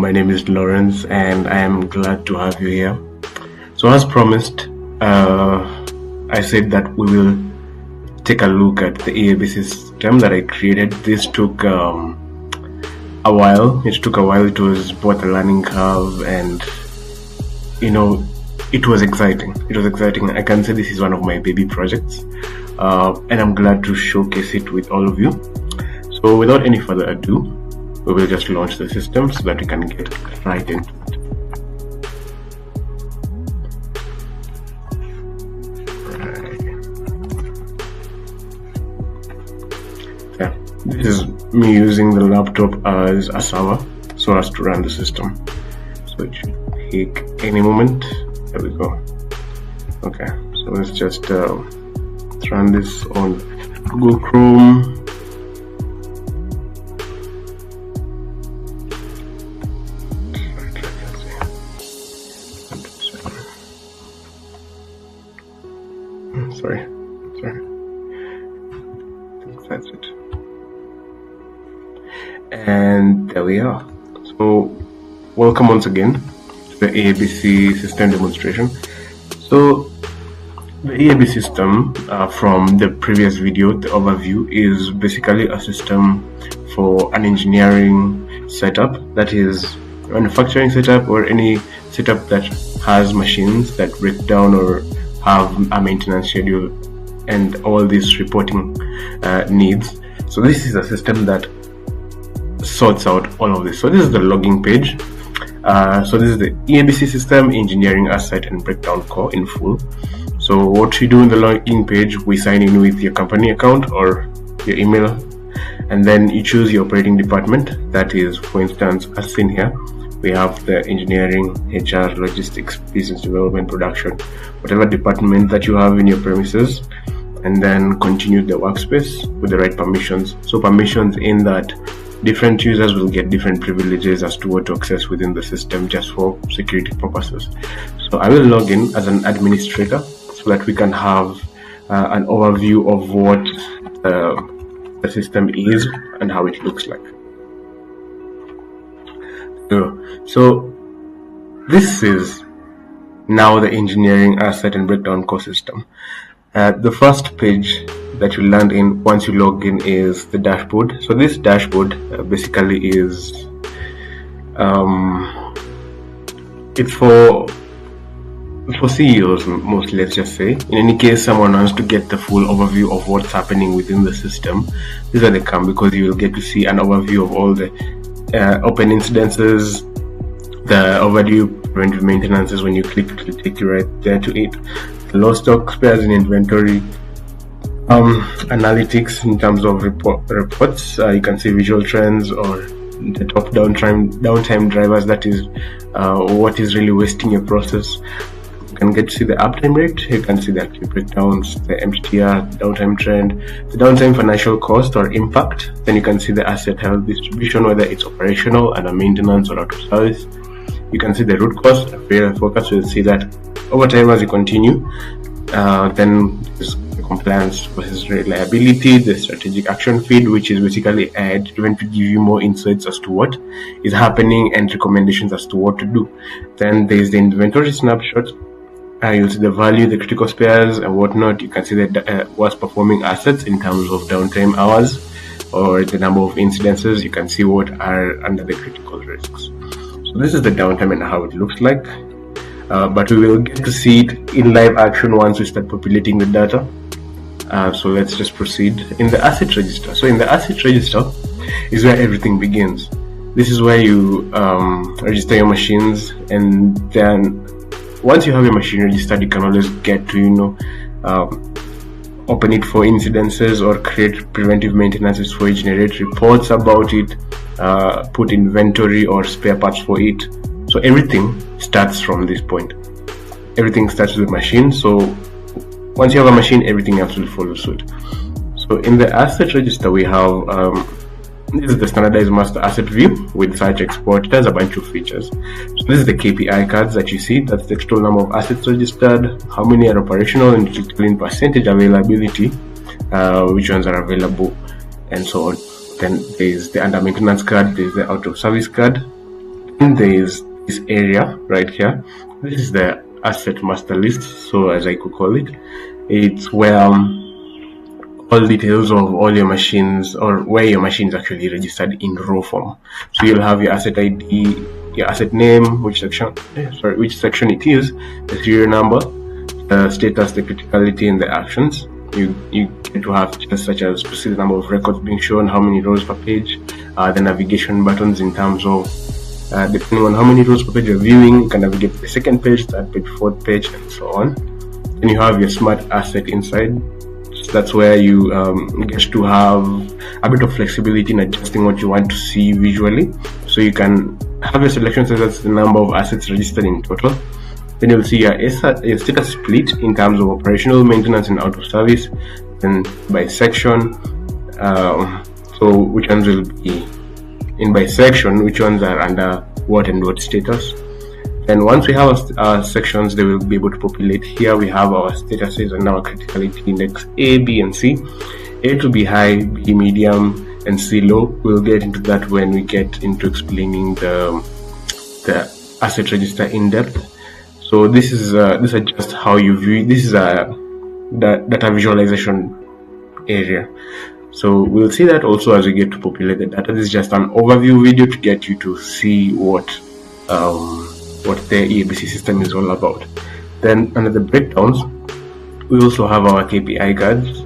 My name is Lawrence, and I am glad to have you here. So, as promised, I said that we will take a look at the EABC system that I created. This took a while. It was both a learning curve, and it was exciting. I can say this is one of my baby projects, and I'm glad to showcase it with all of you. So, without any further ado, we will just launch the system so that we can get right into it. Yeah, this is me using the laptop as a server so as to run the system. So it should take any moment. There we go. Okay, so let's just run this on Google Chrome. Sorry. I think that's it. And there we are. So, welcome once again to the EABC system demonstration. So, the EABC system, from the previous video, the overview, is basically a system for an engineering setup, that is, manufacturing setup or any setup that has machines that break down or have a maintenance schedule and all these reporting needs. So this is a system that sorts out all of this. So this is the logging page. So this is the EABC system engineering asset and breakdown core in full. So what you do in the login page, we sign in with your company account or your email, and then you choose your operating department. That is, for instance, as seen here, we have the engineering, HR, logistics, business development, production, whatever department that you have in your premises, and then continue the workspace with the right permissions. So permissions in that different users will get different privileges as to what to access within the system just for security purposes. So I will log in as an administrator so that we can have an overview of what the system is and how it looks like. So this is now the engineering asset and breakdown core system. The first page that you land in once you log in is the dashboard. So this dashboard basically is it's for CEOs mostly, let's just say. In any case, someone wants to get the full overview of what's happening within the system. These are the come, because you will get to see an overview of all the open incidences, the overdue preventive maintenances. When you click, it will take you right there to it. The low stock, spares in inventory, analytics in terms of reports. You can see visual trends or the top downtime drivers. That is what is really wasting your process. You can get to see the uptime rate. You can see the active breakdowns, the MTTR, downtime trend, the downtime financial cost or impact. Then you can see the asset health distribution, whether it's operational, under maintenance, or out of service. You can see the root cause, failure focus. You'll see that over time as you continue. Then there's the compliance versus reliability, the strategic action feed, which is basically driven to give you more insights as to what is happening and recommendations as to what to do. Then there's the inventory snapshot. You'll see the value, the critical spares and whatnot. You can see the worst performing assets in terms of downtime hours or the number of incidences. You can see what are under the critical risks. So this is the downtime and how it looks like. But we will get to see it in live action once we start populating the data. So let's just proceed. In the asset register. So in the asset register is where everything begins. This is where you register your machines, and then once you have your machine registered, you can always get to open it for incidences or create preventive maintenances for it, generate reports about it, put inventory or spare parts for it. So everything starts from this point. Everything starts with the machine. So once you have a machine, everything else will follow suit. So in the asset register, we have this is the standardized master asset view with search export. It has a bunch of features. So this is the KPI cards that you see. That's the total number of assets registered, how many are operational, and in percentage availability, which ones are available, and so on. Then there's the under maintenance card, there's the out of service card, then there is this area right here. This is the asset master list, so as I could call it. It's where all details of all your machines, or where your machine is actually registered in raw form. So you'll have your asset ID, your asset name, which section it is, the serial number, the status, the criticality, and the actions. You get to have just such as specific number of records being shown, how many rows per page, the navigation buttons in terms of depending on how many rows per page you're viewing, you can navigate to the second page, third page, fourth page, and so on. Then you have your smart asset inside. So that's where you get to have a bit of flexibility in adjusting what you want to see visually. So you can have a selection, so that's the number of assets registered in total. Then you'll see your status split in terms of operational, maintenance, and out of service. Then by section, so which ones will be in by section, which ones are under what and what status. And once we have our sections, they will be able to populate. Here we have our statuses and our criticality index A, B, and C. A to be high, B medium, and C low. We'll get into that when we get into explaining the asset register in depth. So this is just how you view. This is a data visualization area. So we'll see that also as we get to populate the data. This is just an overview video to get you to see what the EABC system is all about. Then under the breakdowns, we also have our KPI cards.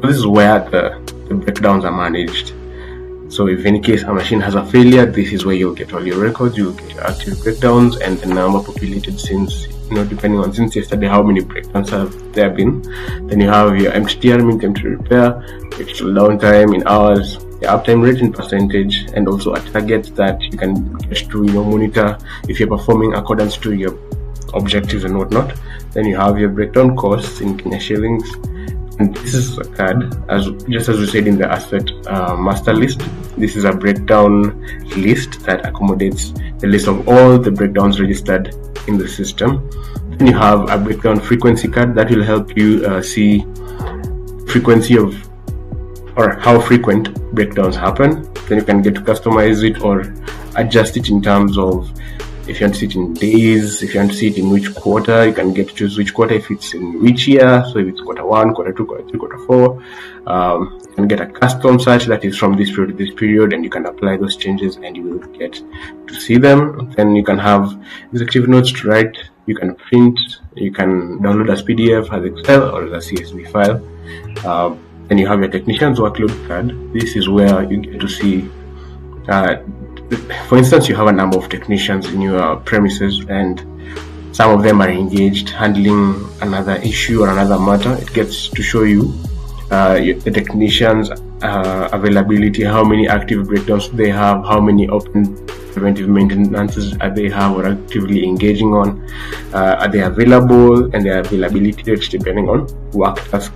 So this is where the breakdowns are managed. So if in any case a machine has a failure, this is where you'll get all your records, you'll get your active breakdowns and the number populated since, depending on since yesterday, how many breakdowns have there been. Then you have your MTTR, mean time to repair, actual downtime in hours, your uptime rate in percentage, and also a target that you can get to monitor if you're performing accordance to your objectives and whatnot. Then you have your breakdown costs in Kenya shillings. And this is a card, just as we said in the asset master list. This is a breakdown list that accommodates the list of all the breakdowns registered in the system. Then you have a breakdown frequency card that will help you see frequency of, or how frequent breakdowns happen. Then you can get to customize it or adjust it in terms of if you want to see it in days, if you want to see it in which quarter, you can get to choose which quarter, if it's in which year. So if it's quarter 1, quarter 2, quarter 3, quarter 4, you can get a custom search that is from this period to this period, and you can apply those changes and you will get to see them. Then you can have executive notes to write, you can print, you can download as PDF, as Excel, or as a CSV file. Then you have your technician's workload card. This is where you get to see for instance, you have a number of technicians in your premises and some of them are engaged handling another issue or another matter. It gets to show you the technicians' availability, how many active breakdowns they have, how many open preventive maintenances they have or actively engaging on, are they available, and their availability rates depending on work task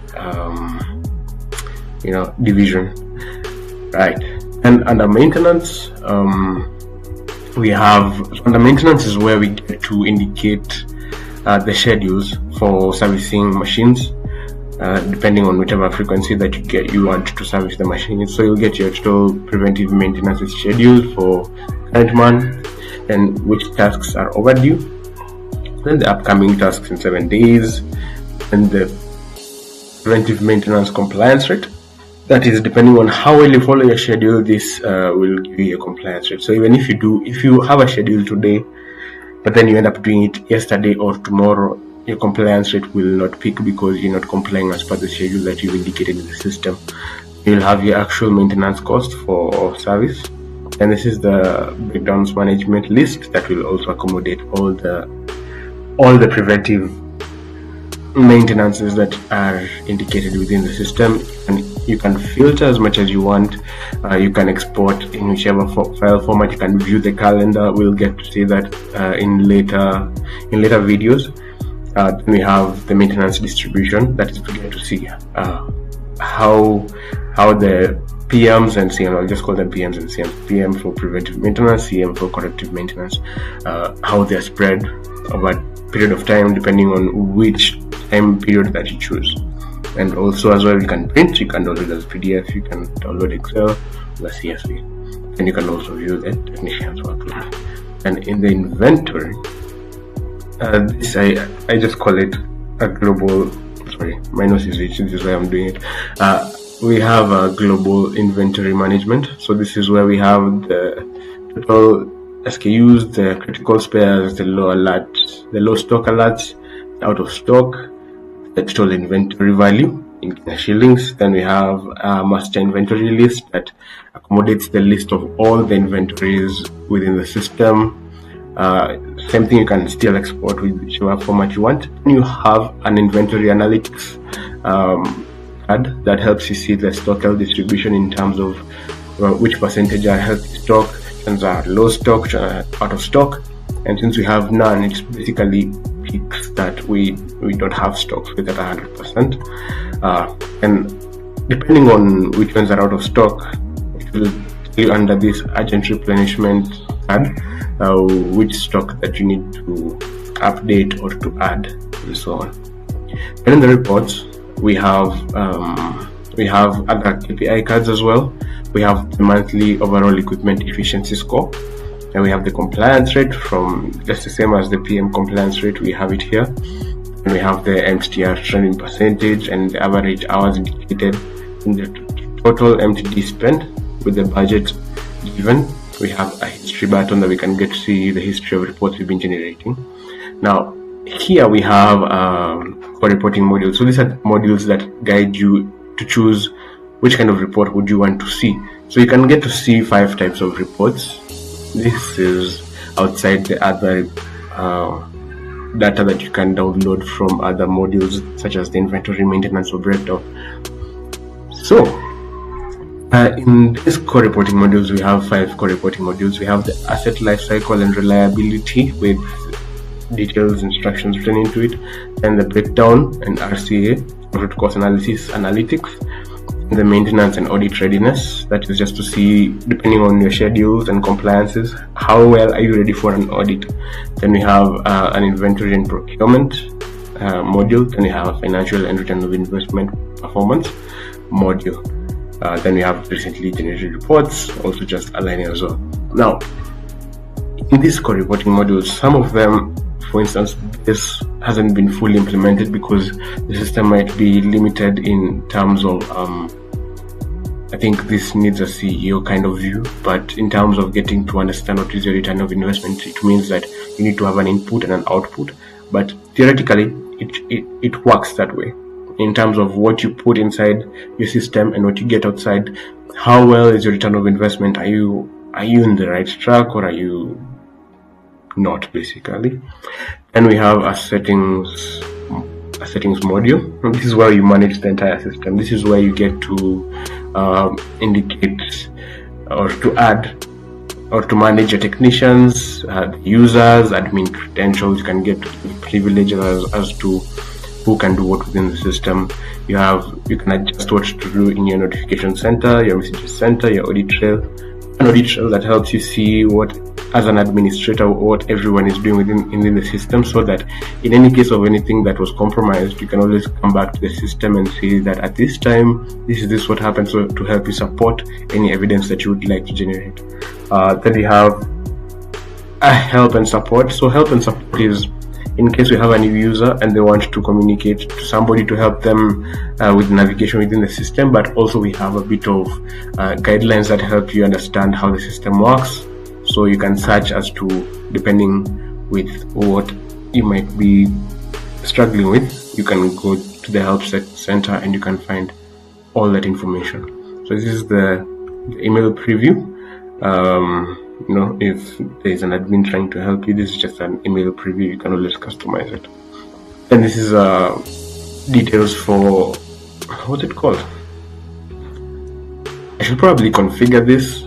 division, right? And under maintenance, under maintenance is where we get to indicate the schedules for servicing machines, depending on whichever frequency that you want to service the machine. So you'll get your total preventive maintenance schedule for current month, and which tasks are overdue, then the upcoming tasks in 7 days, and the preventive maintenance compliance rate. That is, depending on how well you follow your schedule, this will give you your compliance rate. So even if you have a schedule today, but then you end up doing it yesterday or tomorrow, your compliance rate will not peak because you're not complying as per the schedule that you've indicated in the system. You'll have your actual maintenance cost for service, and this is the breakdowns management list that will also accommodate all the preventive maintenances that are indicated within the system. And you can filter as much as you want. You can export in whichever file format. You can view the calendar. We'll get to see that in later videos. Then we have the maintenance distribution. That is to get to see how the PMs and CM, I'll just call them PMs and CM. PM for preventive maintenance, CM for corrective maintenance, how they're spread over a period of time depending on which time period that you choose. And also as well, you can print, you can download as PDF, you can download Excel or CSV. and you can also view the technician's workload. And in the inventory, this I just call it a global, sorry, my nose is itching, this is why I'm doing it. We have a global inventory management. So this is where we have the total SKUs, the critical spares, the low stock alerts, out of stock, the total inventory value in shillings. Then we have a master inventory list that accommodates the list of all the inventories within the system. Same thing, you can still export with whichever format you want. You have an inventory analytics card that helps you see the stock health distribution in terms of which percentage are healthy stock, and are low stock, out of stock. And since we have none, it's basically peaks that we don't have stocks with at 100%. And depending on which ones are out of stock, it will tell you under this urgent replenishment card which stock that you need to update or to add, and so on. And in the reports, we have other KPI cards as well. We have the monthly overall equipment efficiency score, and we have the compliance rate from just the same as the PM compliance rate. We have it here, and we have the MTR trending percentage and the average hours indicated in the total MTD spend with the budget given. We have a history button that we can get to see the history of reports we've been generating. Now, here we have for reporting modules. So these are modules that guide you to choose which kind of report would you want to see. So you can get to see 5 types of reports. This is outside the other data that you can download from other modules, such as the inventory maintenance or breakdown. So in these core reporting modules, we have 5 core reporting modules. We have the asset lifecycle and reliability with details, instructions written into it, and the breakdown and RCA, root cause analysis, analytics, the maintenance and audit readiness. That is just to see, depending on your schedules and compliances, how well are you ready for an audit. Then we have an inventory and procurement module. Then we have a financial and return of investment performance module. Then we have recently generated reports, also just aligning as well. Now, in these core reporting modules, some of them, for instance, this hasn't been fully implemented because the system might be limited in terms of, I think this needs a CEO kind of view, but in terms of getting to understand what is your return of investment, it means that you need to have an input and an output. But theoretically, it works that way. In terms of what you put inside your system and what you get outside, how well is your return of investment? Are you in the right track, or are you not, basically? And we have a settings module. And this is where you manage the entire system. This is where you get to indicate or to add or to manage your technicians, users, admin credentials. You can get privileges as to who can do what within the system. You can adjust what to do in your notification center, your messages center, your audit trail. An audit trail that helps you see what, as an administrator, what everyone is doing within the system, so that in any case of anything that was compromised, you can always come back to the system and see that at this time, this is what happened, so to help you support any evidence that you would like to generate. Then we have a help and support. So help and support is in case we have a new user and they want to communicate to somebody to help them with navigation within the system, but also we have a bit of guidelines that help you understand how the system works. So you can search as to, depending with what you might be struggling with, you can go to the help center and you can find all that information. So this is the email preview. If there's an admin trying to help you, this is just an email preview. You can always customize it. And this is details for, what's it called? I should probably configure this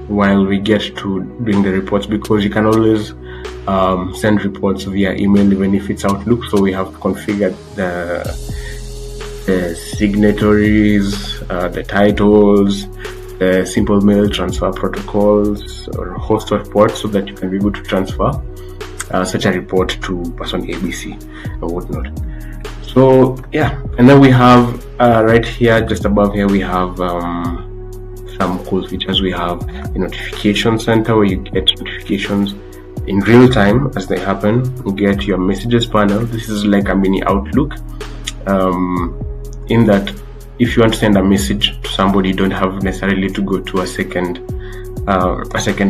while we get to doing the reports, because you can always send reports via email even if it's Outlook. So we have to configure the signatories, the titles, the simple mail transfer protocols, or host of reports, so that you can be able to transfer such a report to person ABC or whatnot. So yeah, and then we have right here, just above here, we have some cool features. We have a notification center where you get notifications in real time as they happen. You get your messages panel. This is like a mini Outlook, in that if you want to send a message to somebody, you don't have necessarily to go to a second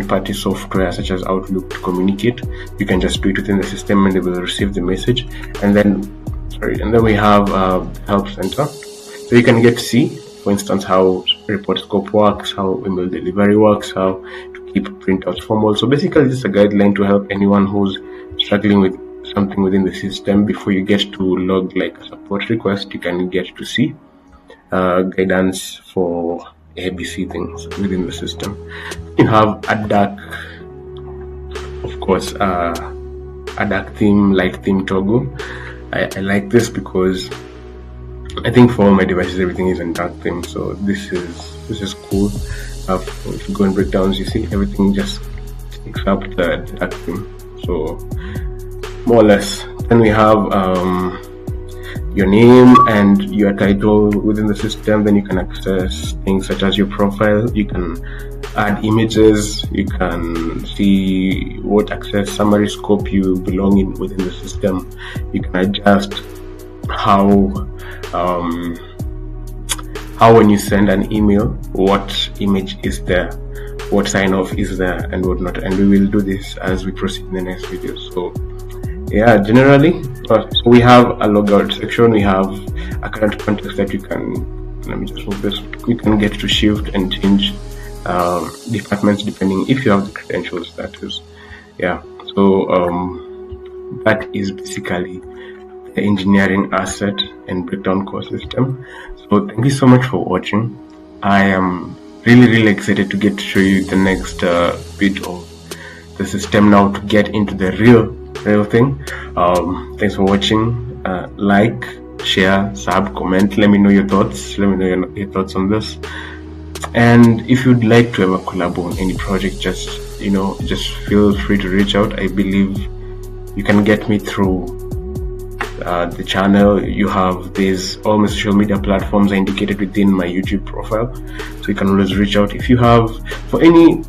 party software such as Outlook to communicate. You can just do it within the system and they will receive the message. And then we have the help center, so you can get to see, for instance, how report scope works, how email delivery works, how to keep printouts formal. So basically this is a guideline to help anyone who's struggling with something within the system. Before you get to log like a support request, you can get to see guidance for EABC things within the system. You have a dark, of course, a dark theme, light theme toggle. I like this because I think for all my devices everything is in dark theme, so this is cool. If you go in breakdowns, you see everything just takes up the dark theme, so more or less. Then we have your name and your title within the system. Then you can access things such as your profile. You can add images. You can see what access summary scope you belong in within the system. You can adjust how when you send an email, what image is there, what sign off is there, and whatnot. And we will do this as we proceed in the next video. So yeah, generally, we have a logout section. We have a current context that you can, let me just move this, you can get to shift and change departments depending if you have the credentials, that is. Yeah, so that is basically the engineering asset and breakdown core system. So thank you so much for watching. I am really excited to get to show you the next bit of the system now, to get into the real thing. Thanks for watching. Like, share, sub, comment. Let me know your thoughts. Let me know your thoughts on this. And if you'd like to have a collab on any project, just feel free to reach out. I believe you can get me through the channel. You have all my social media platforms are indicated within my YouTube profile, so you can always reach out if you have, for any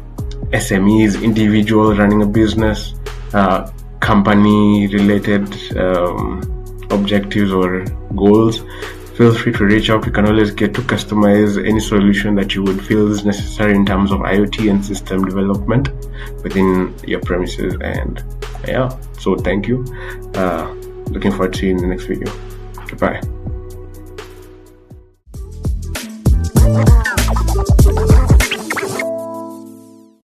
SMEs, individual running a business, company related objectives or goals. Feel free to reach out. We can always get to customize any solution that you would feel is necessary in terms of IoT and system development within your premises. And yeah, so thank you. Looking forward to seeing you in the next video. Goodbye.